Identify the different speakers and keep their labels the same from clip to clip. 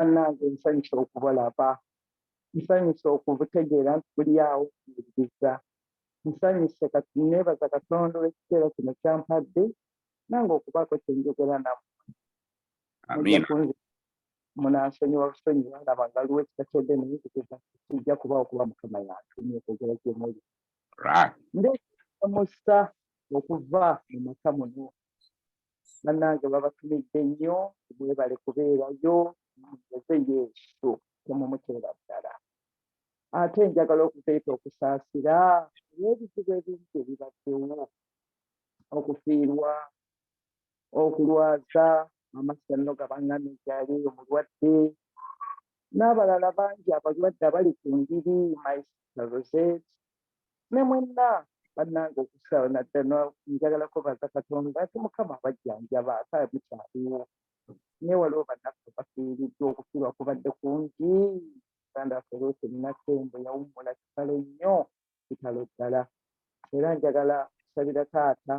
Speaker 1: Bannange nsanyusa okubalaba, nsanyusa okubutegeera nti buli awo kuwuliriza, nsanyuse kati neebaza Katonda olw'ekiseera kino kyampadde nange okubaako kye njogera nammwe. Mujja kunzita munansonyiwa busonyiwa ndaba nga aliwo ekitakedde naye ntegeeza kijja kubaawo kuba Mukama yantumye okwogera gye muli. Ndeemusa okuva mu maka muno. Bannange babatumidde nnyo, mwebale kubeerayo, mugeze Yesu temumuteera ddala. Ate njagala okuteeta okusaasira n'ebizibu ebingi ebibaddewo, okufiirwa, okulwaza, amasano gabaŋŋamye gyali omulwadde, n'abalala bangi abalwadde abali ku ngiri, Maisita Rosette, ne mwenna bannange okusaba naddala njagala kwebaza Katonda ati Mukama abajjanjaba ate mukyaliwo. Naye waliwo bannaffe bafiiriddwa, okufiirwa kubadde kungi. Uganda waffe Ruth Nakembo yawummula kitalo nnyo, kitalo ddala. Era njagala okusabira taata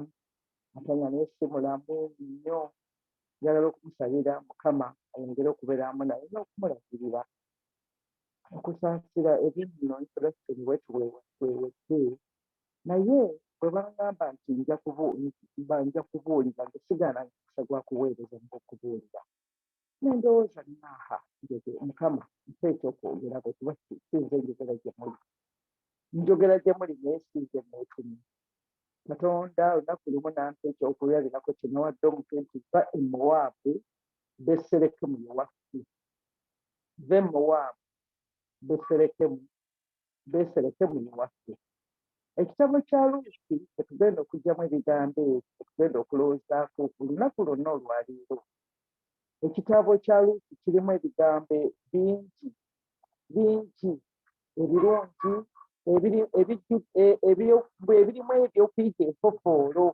Speaker 1: atanya naye si mulamu nnyo, njagala okumusabira Mukama ayongere okubeeramu naye n'okumulabirira, okusaasira ebinno inflation wetuweewedde. Naye bwe baŋŋamba nti nja kubuulira nge sigaana mukisa gwa kuweereza ng'okubuulira, nendowooza naaha Mukama nteeka okwogera bwe kuba sinze njogera gye muli, njogera gye muli naye sinze neetumye. Katonda olunaku lumu nampa ekyokulabirako kye nawadde omutwe nti va e Mowaabu Besirekemu ewaffe, va e Mowaabu Besirekemu ewaffe. Ekitabo kya Luusi tetugenda okugyamu ebigambo ebyo, tetugenda okulowoozaako ku lunaku lwonna olwaleero. Ekitabo kya Luusi kirimu ebigambo bingi ebirungi ebirimu ebyokuyiga enfofoolo.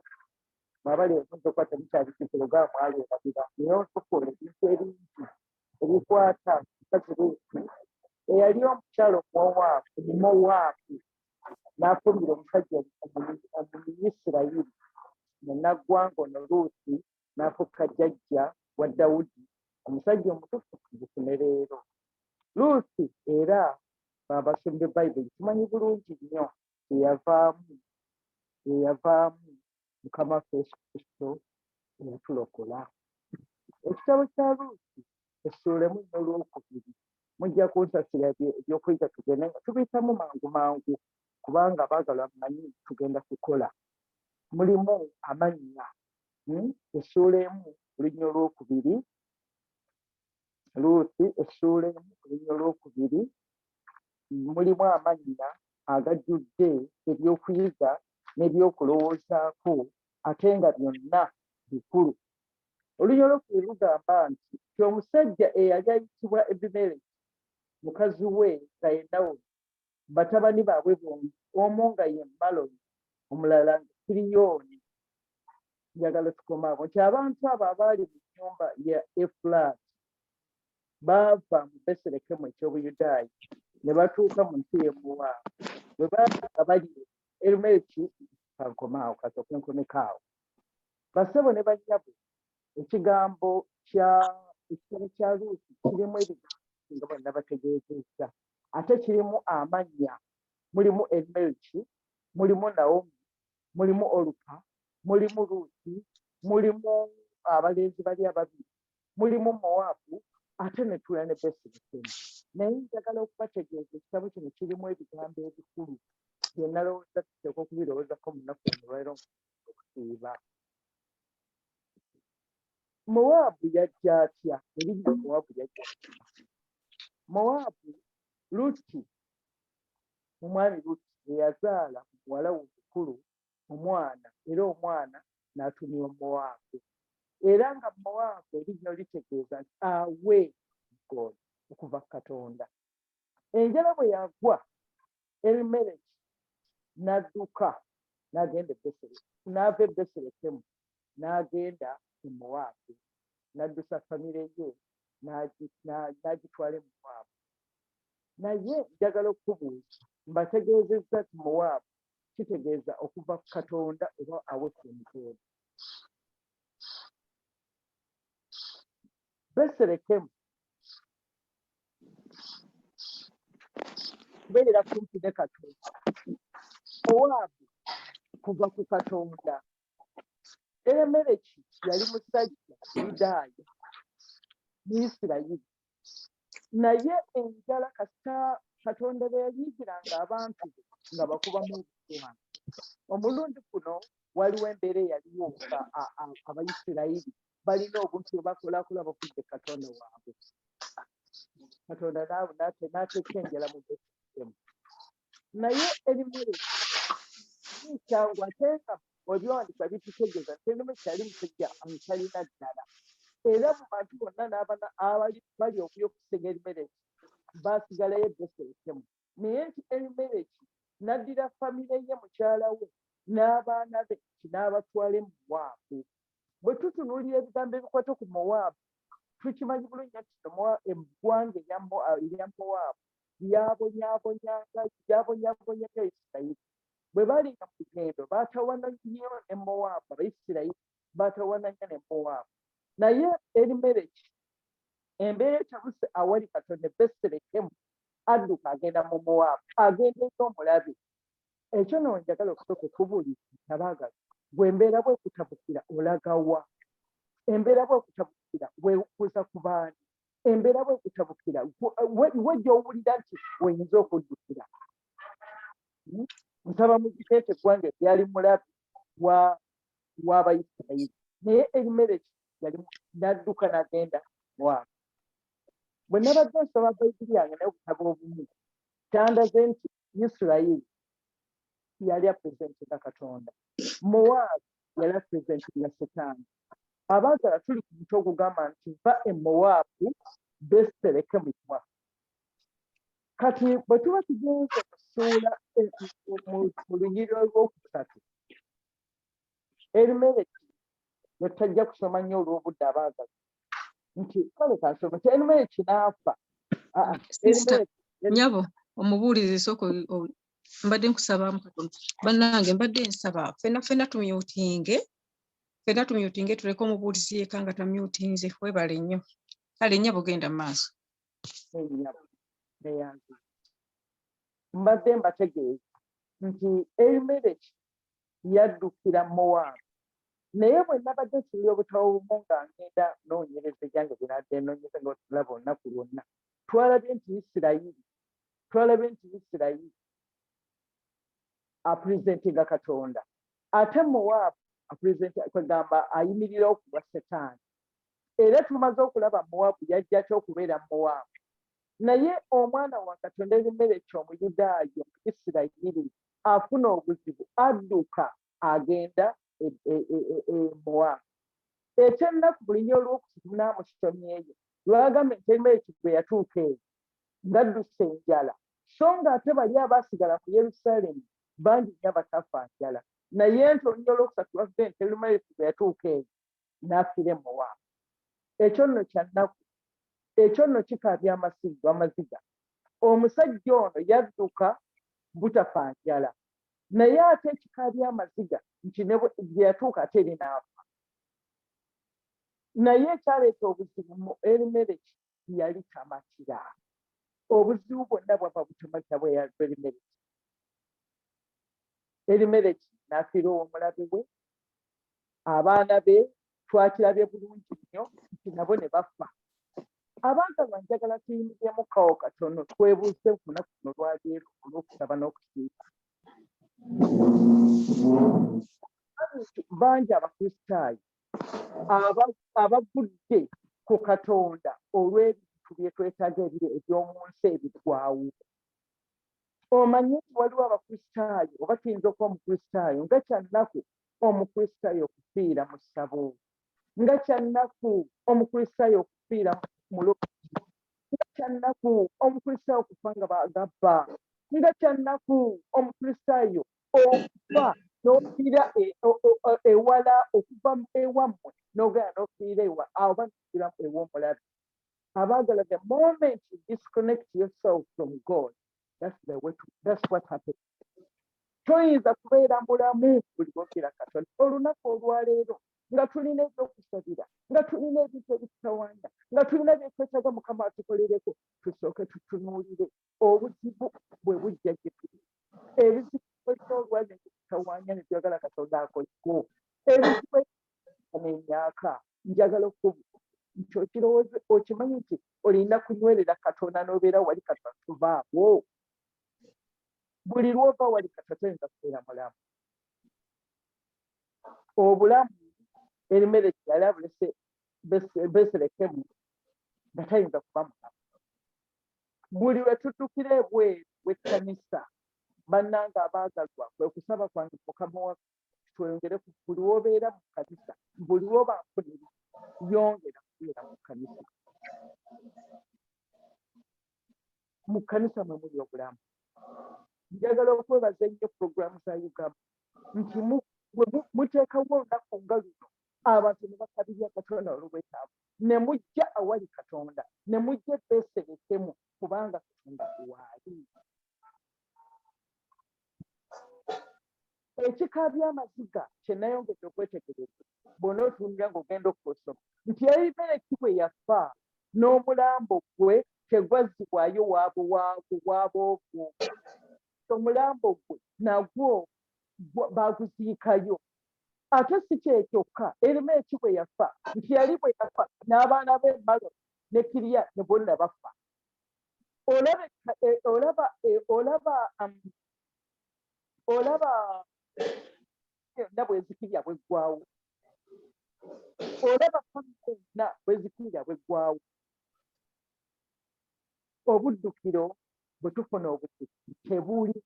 Speaker 1: Mwabali oyinza okuba temukyabikikiro ga mwalwerabira naye enfofoolo ebintu ebingi ebikwata mukazi Luusi eyali omukyalo Omumowaabu n'afumbira omusajja Omuyisirayiri munnaggwanga ono Luusi n'afuuka jjajja wa Dawudi, omusajja omutukuvu ne leero. Luusi era abasomye Bayibuli kimanyi bulungi nnyo eyavaamu Mukama waffe Yesu Kristo eyatulokola. Ekitabo kya Luusi essuulemu n'olwokubiri mujja kunsasira ebyokuyiga tugende nga tubiyitamu mangu kubanga baagalwa mmanyi tugenda kukola. Mulimu amannya, essuula emu olunya olwokubiri, Luusi essuula emu olunya olwokubiri, mulimu amannya agajjudde ebyokuyiga n'ebyokulowoozaako ate nga byonna bikulu. Olunya olwokubiri lugamba nti omusajja eyali ayitibwa Ebimereki mukazi we nga ye Nawomi, batabani baabwe bombi, omu nga ye Maloni omulala nga Kiriyoni. Njagala tukoma abo nti abantu abo abaali mu nnyumba ya Efulaati baava mu Besirekemu eky'Obuyudaaya ne batuuka mu nsi y'e Mowaabu. Bwe baanga bali Erimereki kankomaawo kasooke nkomekaawo. Bassebo ne bannyabo, ekitabo kya Luusi kirimu ebigambo nga bonna bategeezezza, ate kirimu amannya, mulimu Erimereki, mulimu Nawomi, mulimu Olupa, mulimu Luusi, mulimu abalenzi bali ababiri, mulimu Mowaabu, ate ne tula ne Besirekemu. Naye njagala okubategeeza ekitabo kino kirimu ebigambo ebikulu bye nalowooza tuteekwa okubirowoozako mu nnaku olwaleero okusiiba. Mowaabu yajja atya? Erinnya Mowaabu yajja atya? Mowaabu, Luusi, omwami Luusi eyazaala muwala we omukulu omwana, era omwana n'atuumibwa Mowaabu. Era nga Mowaabu erinnya litegeeza nti awe okuva Katonda. Enjala bwe yagwa, Erimereki n'adduka n'agenda n'ava e Besirekemu n'agenda e Mowaabu, n'addusa famire ye n'agitwala e Mowaabu. Naye njagala okubuuza, mbategeezezza nti Mowaabu kitegeeza okuva ku Katonda oba awessa emikono. Besirekemu kubeera kumpi ne Katonda. Mowaabu kuva ku Katonda. Erimereki yali musajja Yudaaya mu Isirayiri, naye enjala kasita Katonda bwe yayigiranga abantu be nga bakubamu obuswana. Omulundi guno waliwo embeera eyaliwo nga Abayisirayiri balina obuntu bwe bakolakula bafudde Katonda waabwe. Katonda n'ateeka enjala mu Besuseemu. Naye Erimereki kyangu ate nga ebyawandikwa bitutegeeza nti Erimereki yali musajja atalina ddala. Era mu bantu bonna abali bali okuyokusenga Erimereki baasigalayo e Besuseemu. Naye nti Erimereki n'addira famire ye, mukyala we n'abaana be n'abatwala e Mowaabu. Bwe tutunuulira ebigambo ebikwata ku Mowaabu, tukimanyi bulungi nti eggwanga erya Mowaabu lyabonyaabonyanga Isirayiri. Bwe balinga mu lugendo baatawana nnyo ne Mowaabu, Abayisirayiri baatawana nnyo ne Mowaabu. Naye Erimereki embeera etabuse awali Katonda e Besuseemu, adduka agenda mu Mowaabu, agenda eri omulabe. Ekyo nno njagala okusooka okubuulira abaagala, bwe embeera bwe kutabukira olaga wa? Embeera bwe kutabukira weekuusa ku baani? Embeera bwe kutabukira we gy'owulira nti oyinza okuddukira. Nsaba mugiteete eggwanga eryali mulabe w'Abayisirayiri, naye Erimereki n'adduka n'agenda Mowaabu. Bwe nabadde nsoma Bayibuli yange n'obutabo obumu, kyandaze nti Isirayiri yali apurezentinga Katonda, Mowaabu yali apurezentinga Setaani. Abaagala tuli ku muti ogugamba nti va e Mowaabu Besuseemu itwa. Kati bwe tuba tugenze kusuula mu lunyiriro lw'okusatu, Erimereki bwe tutajja kusoma nnyo olw'obudde abaagala, nti kale kansoma nti Erimereki n'afa.
Speaker 2: Nyabo omubuulirize sooka mbadde nkusabaamu katono. Bannange mbadde nsaba ffenna tumyutinge tuleke omubuulizi yeeka nga tamyutinze. Weebale nnyo. Kale nnyabo genda mu maaso.
Speaker 1: Mbadde mbategeeza nti Erimereki yaddukira Mowaabu, naye bwe nabadde nsomera obutabo bumu nga ngenda noonyereza egyange bye nadde noonyereza nga tulaba olunaku lwonna, twalabye nti Isirayiri apurezentinga Katonda, ate Mowaabu kwegamba ayimirirawo ku lwa Setaani. Era tumaze okulaba Mowaabu yajja atya okubeera Mowaabu. Naye omwana wa Katonda Erimereki Omuyudaaya mu Isirayiri afuna obuzibu, adduka agenda e Mowaabu. Ekyennaku buli nnyo olw'okusatu n'amusomyeyo lwagambye nti Erimereki bwe yatuuka eyo ng'adduse enjala, so nga ate bali abaasigala mu Yerusaalemi bangi nnyo abatafa njala. Naye nti olunnyo olwokusatu lwagambye nti Erimereki bwe yatuuka eyo n'afiira e Mowaabu. Ekyo nno kyannaku, ekyo nno kikaabya amaziga. Omusajja ono yadduka butafa njala, naye ate ekikaabya amaziga nti ne bwe yatuuka ate eri n'afa. Naye ekyaleeta obuzibu mu Erimereki yali tamatira. Obuzibu bwonna bwava butamatira bwe yalwa Erimereki. Erimereki n'afiira ow'omulabe we, abaana be twakirabye bulungi nnyo nti nabo ne bafa. Abaagalwa njagala tuyimiryemu kawo katono twebuuze ku lunaku luno lwaleero olw'okusaba n'okusiiba. Bangi Abakristaayo abavudde ku Katonda olw'ebintu bye twetaaga eby'omu nsi ebiggwaawo. Omanyi nti waliwo Abakristaayo oba tuyinza okuba Omukristaayo nga kyannaku Omukristaayo okufiira mu ssabo, nga kyannaku Omukristaayo okufiira mu lokozi, nga kyannaku Omukristaayo okufa nga bagabba, nga kyannaku Omukristaayo okufa n'ofiira ewala, okuva ewammwe n'ogenda n'ofiira awo banofiira ew'omulabe. Abaagala, the moment you disconnect yourself from God, that's what happens. Toyinza kubeera mulamu buli lw'ofiira Katonda. Olunaku olwaleero nga tulina ebyokusabira, nga tulina ebintu ebitutawanya, nga tulina byetwetaaga Mukama atukolereko, tusooke tutunuulire obuzibu bwe zaakoliko ebizibu n'emyaka njagala nti okirowooza okimanyi nti olina kunywerera Katonda n'obeera wali katatuvaako buli lwova wali katatoyinza kubeera mulamu obulamu erimere kyali abulese beserekemu nga tayinza kuba mulamu buli lwe tuddukira ebweru w'ekkanisa bannanga abaagalwa kwe kusaba kwange Mukama waffe tweyongere buli wobeera mu kanisa buli woba nfunire yongera kubeera mu kanisa mwe muli obulamu njagala okwebaza ennyo puroguramu za Uganda nti muteekawo olunaku nga luno abantu ne basabirya Katonda olw'obwetaavu ne mujja awali Katonda ne mujja ebbeeserekemu kubanga Katonda waali ekikaabya amaziga kye nayongedde okwetegereza bw'ona otuulira ng'ogenda okusoma nti Erimereki bwe yafa n'omulambo gwe tegwazzibwayo waabwobwo omulambo gwe nagwo baaguziikayo ate si kyekyoka Erimereki bwe yafa nti yali bwe yafa n'abaana be Malo ne Kiriya ne bonna bafa olaba na bwezikirya bweggwawo olaba na bwezikirya bweggwawo obuddukiro bwe tufuna obuddukiro tebuli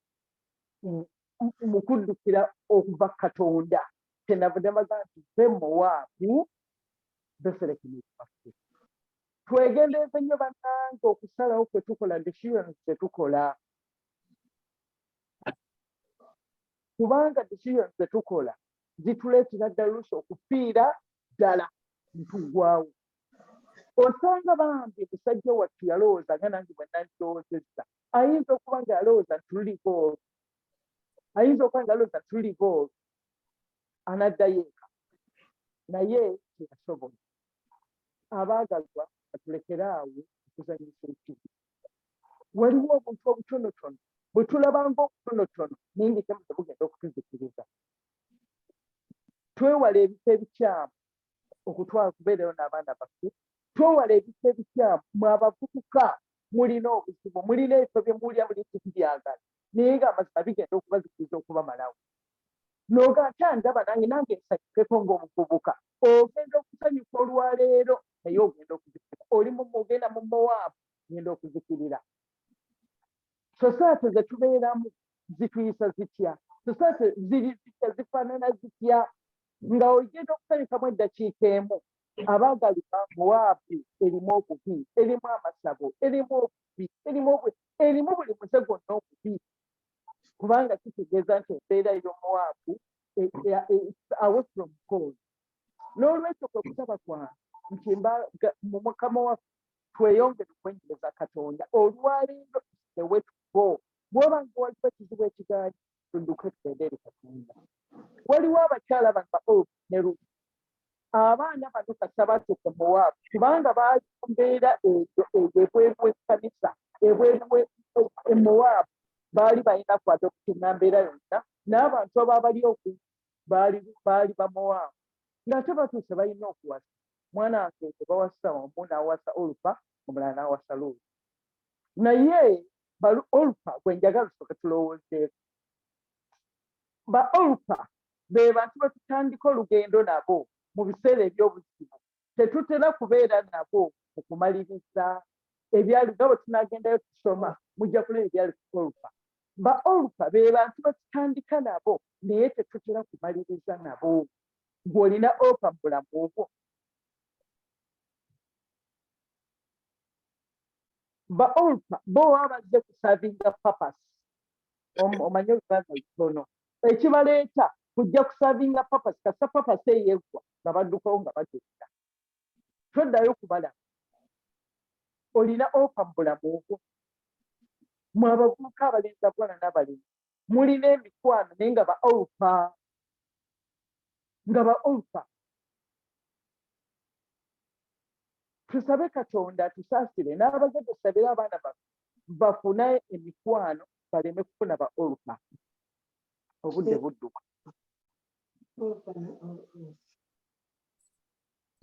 Speaker 1: mu kuddukira okuva Katonda kyenavudde mbaga nti ffe Mowaabu beserekemuffe twegendeeza nnyo bannange okusalawo kwe tukola decisions zetukola kubanga decisions zetukola zituleetera ddala oluusi okufiira ddala ntugwawo osanga bambi musajja wattu yalowooza nga nange bwe nandirowoozezza ayinza okuba nga yalowooza tulivo ayinza okuba nga yalowooza tulivo anaddayo eka naye teyasobola abaagalwa batulekere awo okuzanyisa ekibi waliwo obuntu obutonotono bwe tulabanga obutonotono naye ng'ekyamu tebugenda okutuzikiriza twewala ebifo ebikyamu okutwala kubeerayo n'abaana baffe twewala ebifo ebikyamu mwe abavubuka mulina obuzibu mulina ebifo bye muwulira buli kitu byagala naye ng'amazima bigenda okubazikiriza okubamalawo n'oga ndaba nange nsanyukeko ng'omuvubuka ogenda okusanyuka olwaleero naye ogenda okuzikirira oli ogenda mu Mowaabu ogenda okuzikirira society ze tubeeramu zituyisa zitya society ziri zitya zifaanana zitya nga ogenda okusanyukamu eddakiika emu abaagalibwa Mowaabu erimu obubi erimu amasabo erimu obubi erimu buli muze gwonna obubi kubanga kitegeeza nti embeera y'Omowaabu away from God n'olwekyo kwe kusaba kwange nti mu Mukama waffe tweyongere okwenyereza Katonda olwaleero ewetugo bw'oba nga waliwo ekizibu ekigaali tudduke tugende eri Katonda waliwo abakyala bano ne Ruth abaana bano kasa batuuke Mowaabu kubanga baali mu mbeera eyo ebweru w'ekkanisa ebweru Mowaabu baali balina kwata okutinga mbeera yonna n'abantu ababali oku baali ba Mowaabu ng'ate batuuse balina okuwasa mwana wange bawasa omu n'awasa Olupa omulala n'awasa Luutu naye Olupa gwe njagala tusooke tulowoozeeko ba Olupa be bantu be tutandika olugendo nabo mu biseera eby'obuzibu tetutera kubeera nabo okumaliriza ebyali nga bwe tunaagendayo tusoma mujja kulaba ebyali ku Olupa ba Olupa be bantu be tutandika nabo naye tetutera kumaliriza nabo ng'olina Olupa mu bulamu obwo ba Olupa bo babadde kusavinga papas omanye oluganda lutono ekibaleeta kujja kusavinga papas kasa papas eyeggwa nga baddukawo nga bagenda toddayo kubalaba olina Olupa mu bulamu obwo mwe abavubuka abalenzi abaana n'abalenzi mulina emikwano naye nga ba Olupa tusabe Katonda tusaasire n'abazadde tusabire abaana bafune emikwano baleme kufuna ba Olupa obudde budduka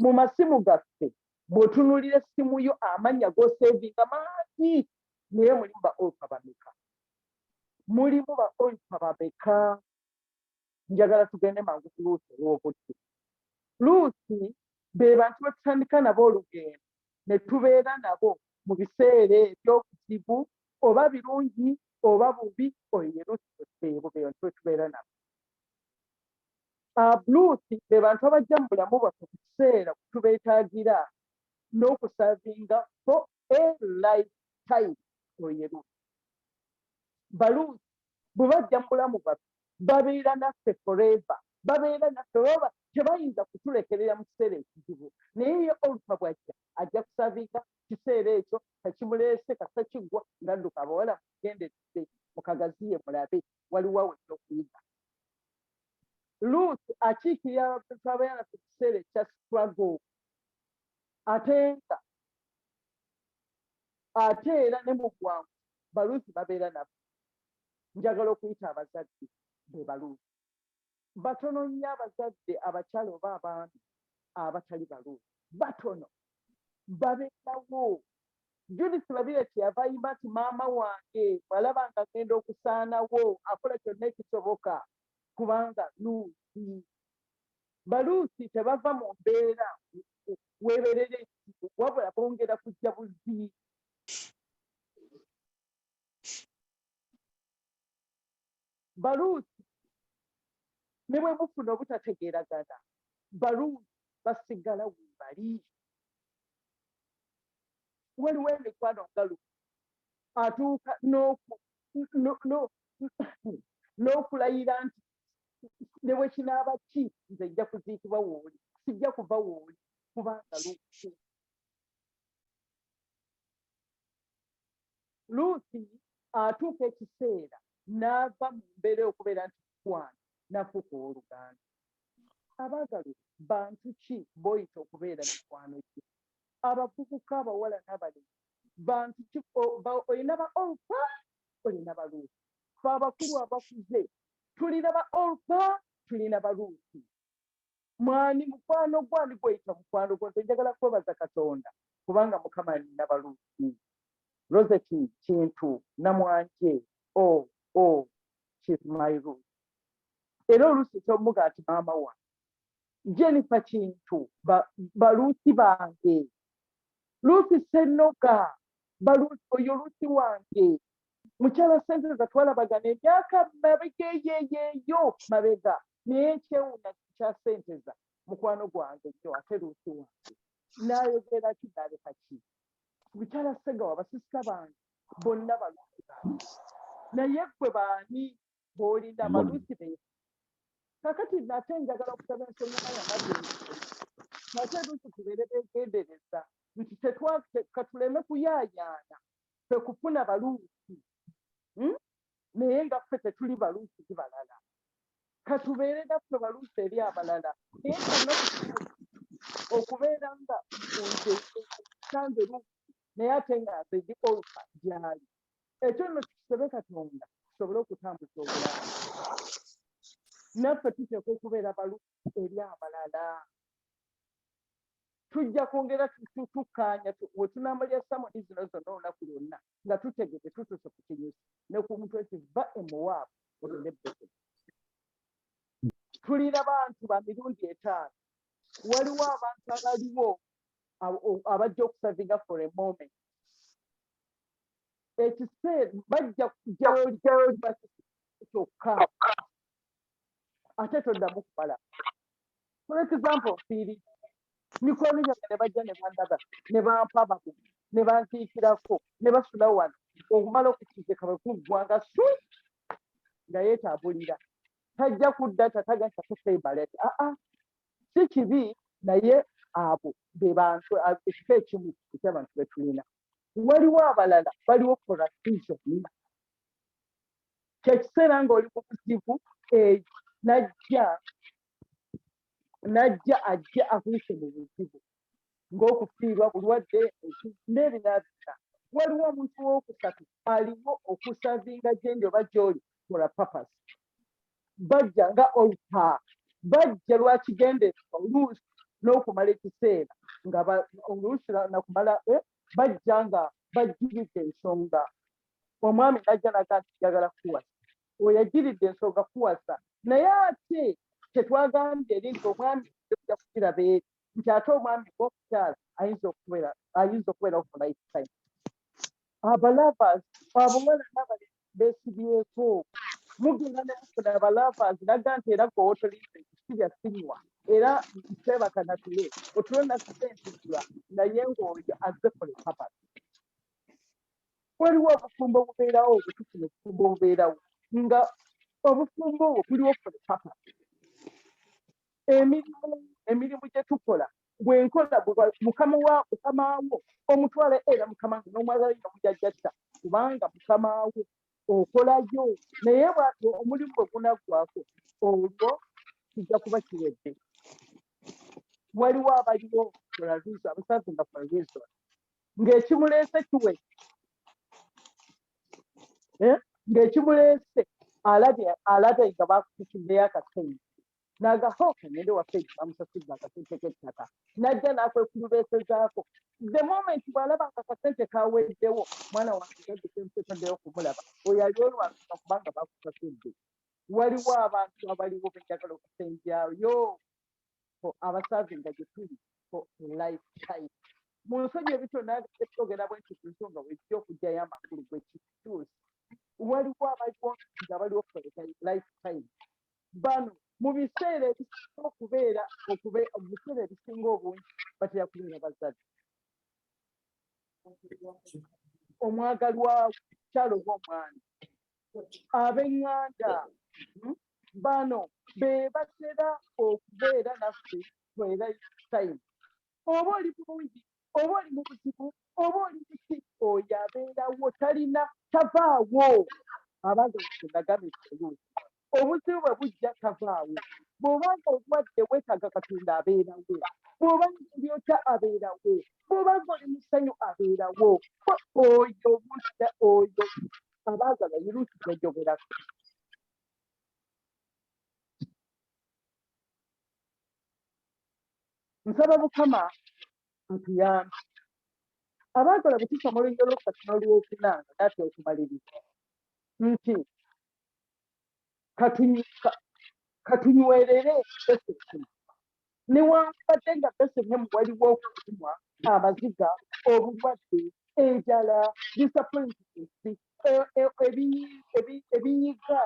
Speaker 1: mu masimu gaffe bw'otunuulira essimu yo amannya g'osevinga mangi naye mulimu ba olpa bameka mulimu ba olpa bameka njagala tugende mangu ku luusi olw'obudde luusi be bantu betutandika nabo olugendo ne tubeera nabo mu biseera ebyobuzibu oba birungi oba bubi oyo ye luusi eseebo be bantu betubeera nabo luusi be bantu abajja mu bulamu bwaffe ku kiseera tubeetaagira n'okusavinga for a lifetime oyo ye luusi baluusi bwe bajja mu bulamu bwaffe babeera naffe forever babeera naffe oba tebayinza kutulekerera mu kiseera ekizibu naye ye olufa bwajja ajja kusavinga kiseera ekyo kakimuleese kasakiggwa nga dduka abawala mugenderedde mukagaziye mulabe waliwo awejja okuyiga luusi akiikirira abantu abeera naffe ku kiseera ekya struggle ate era ne mu bwangu baluusi babeera naffe njagala okuyita abazadde be baluusi batono nnyo abazadde abakyala oba abaami abatali baluusi batono babeerawo Judith Babirye kyeyava ayimba nti maama wange bw'alaba nga agenda okusaanawo akola kyonna ekisoboka kubanga luusi baluusi tebava mu mbeera weeberera ekizibu wabula bongera kujja buzi baluusi ne bwe mufuna obutategeeragana baluusi basigala weebali waliwo emikwano nga luusi atuuka n'okulayira nti ne bwe kinaaba ki nze nja kuziikibwa wooli sijja kuva wooli kubanga luusi atuuka ekiseera n'ava mu mbeera okubeera nti kwana nafuuka owooluganda abaagalwa bantu ki b'oyita okubeera mikwano gye abavubuka abawala n'abalezi bantu ki olina ba olpa olina baluusi fe abakulu abakuze tulina ba olpa tulina baluusi mwani mukwano gwani gweyita mukwano gwo nze njagala kwebaza Katonda kubanga Mukama alina baluusi Rosety Kintu Namwanje Chief Mairu era oluusi tomuga ati maama wa Jennifer Kintu baluusi bange Luusi Ssennoga baluusi oyo luusi wange mukyala Ssente zatwalabagana emyaka mabegeyeyeyo mabega naye ekyewuunya kya Ssenteza mukwano gwange kyo ate luusi wange n'ayogera ki n'aleka ki mukyala Ssegawa basisita bange bonna baluusi bange naye ggwe baani b'olina baluusi be kakati nate njagala okusaba ensonga yamazzi nate luusi tubeere beegendereza nti katuleme kuyaayaana ffe kufuna baluusi naye nga ffe tetuli baluusi eri balala katubeere naffe baluusi eri abalala naye konna okubeera nga nze sange luusi naye ate nga nze ndi olpa gyali ekyo nno tukisebe Katonda tusobole okutambuza obulamu naffe tuteekwa okubeera baluusi eri abalala tujja kwongera tukkaanya we tunaamalira samoni zino zonna olunaku lwonna nga tutegete tutuse ku kinyusi ne ku mutwe kiva emuwaabu olinde bbeke tulina bantu ba mirundi 5 waliwo abantu abaliwo abajja okusavinga for a moment ekiseera bajja kujjaoli kyokka ate toddamu kubala for example fiiri mikono gyange ne bajja ne bandaga ne bampa abakugu ne bankiikirako ne basula wano okumala okukiikeka bwe kuggwanga su nga yeetaabulira tajja kudda tatagasa kuseibaleti si kibi naye abo be bantu ekifo ekimu eky'abantu be tulina waliwo abalala baliwo for a season kyekiseera ng'oli mu buzibu najja ajja akuyise mu buzibu ng'okufiirwa bulwadde n'ebirala byonna waliwo omuntu w'okusatu aliwo okusavinga gyendi oba gy'oli for a purpose bajja nga olpa bajja lwakigendeerwa oluusi n'okumala ekiseera nga oluusi nakumala bajja nga bajjiridde ensonga omwami najja naga nti njagala kuwasa oyo yajjiridde ensonga kuwasa naye ate tetwagambye eri nti omwami ojja kukiraba eri nti ate omwami gwokukyala ayinza okubeerawo for lifetime. Abalavas abawala n'abali beesibyeko mugenda ne mufuna abalavas naga nti era gwe wotolinze ekisirya sinywa era nseebaka natule otulo nasentizula naye ng'oyo azze for a purpose. Waliwo obufumbo obubeerawo obutufuna obufumbo obubeerawo nga obufumbo obwo buliwo for a purpose. Emirimu gye tukola bwenkola mukamawo omutwala era mukama n'omwagala nomujajjatta kubanga mukamawo okolayo naye omulimu bwe gunaggwako olwo kijja kuba kiwedde. Waliwo abaliwo abasavinga for a reason ng'ekimuleese kiwedde ng'ekimuleese alabye nga bakusikiddeyo akasente n'agahoka ngende waffe bamusasudde akasente k'ettaka najja n'akwekulubeesezaako the moment bw'alaba nga akasente kaweddewo mwana wange gaddekemutaddeyo kumulaba oyo ali olwasula kubanga bakusasudde. Waliwo abantu abaliwo benjagala okusenjayo abasavinga gye tuli for lifetime. Mu nsonyi ebitona twogera bwe nti ku nsonga wejja okugyayo amakulu gwekituusi waliwo abaliwo nga baliwo for lifetime. Bano mu biseera ebisinga okubeera mu biseera ebisinga obungi batera kubeera bazadde omwagalwa kyalo bw'omwana ab'eŋŋanda bano be batera okubeera naffe for lifetime. Oba oli bulungi oba oli mu buzibu oba oli muki oyo abeerawo talina tavaawo abaganagambe obuzibu bwe bujja tavaawo bw'obanga obwadde weetaaga Katonda abeerawo bw'obanga olyota abeerawo bw'obanga oli musanyu abeerawo oyo budda oyo abaagala yirusi twejogerako. Nsaba Mukama atuyambe abaagala bwe tusoma olugero olwokubiri n'olwokuna nga natwe okumaliriza nti katunywerere Bethlehem newankubadde nga Bethlehem waliwo okunywa amaziga obulwadde enjala disappointment ebinyiga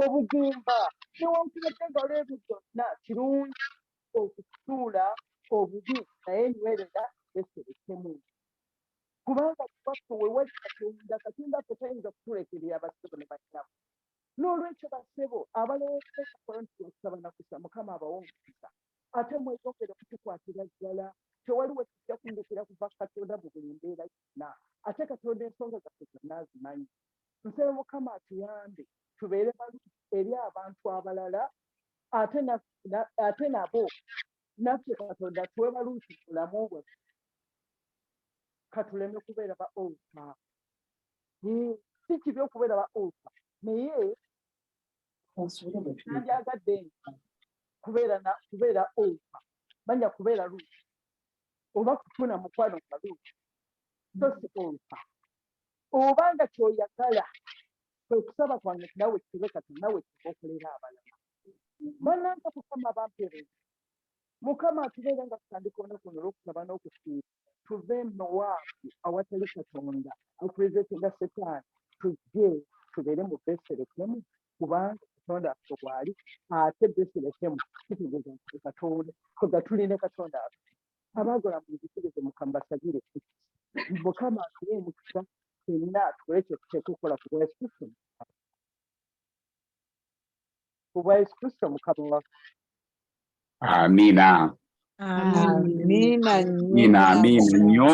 Speaker 1: obugumba newankubadde nga olwebyo byonna kirungi okutuula obubi naye nywerera Bethlehem kubanga twaffe wewali Katonda ffe tayinza kutulekerera abasebo ne banyabo. N'olwekyo basebo abalowooza okukola nti okusaba nakusa Mukama abawomukisa ate mweyongere kutukwatira ddala tewaliwo kijja kundekera kuva Katonda mu buli mbeera yonna ate Katonda ensonga zaffe zonna azimanyi. Nsaba Mukama atuyambe tubeere balungi eri abantu abalala ate nabo naffe Katonda tuwe balungi mu bulamu bwaffe katuleme kubeera ba olfa. Si kibi okubeera ba olfa naye nandyagadde nti kubeera olfa manya kubeera luusi oba kufuna mukwano nga luusi so si olfa. Obanga kyoyagala kwe kusaba kwange nawe kibe kati nawe kiba okolera abalala bannange Mukama bampeereza Mukama atubeere nga tutandika olunaku luno olw'okusaba n'okusiiba tuve Mowaabu awatali Katonda akulezetinga Setaani tujje tubeere mu Bethlehem kubanga Katonda affe bw'ali ate Bethlehem kitegeeza nti Katonda kwega tuline Katonda affe. Abaagala munzikirize Mukama basabire Mukama atuwe emikisa ffenna tukole kye tuteeka okukola ku bwa Yesu Kristo Mukama waffe.
Speaker 3: Amina.
Speaker 4: Amina
Speaker 3: Amina nnyo.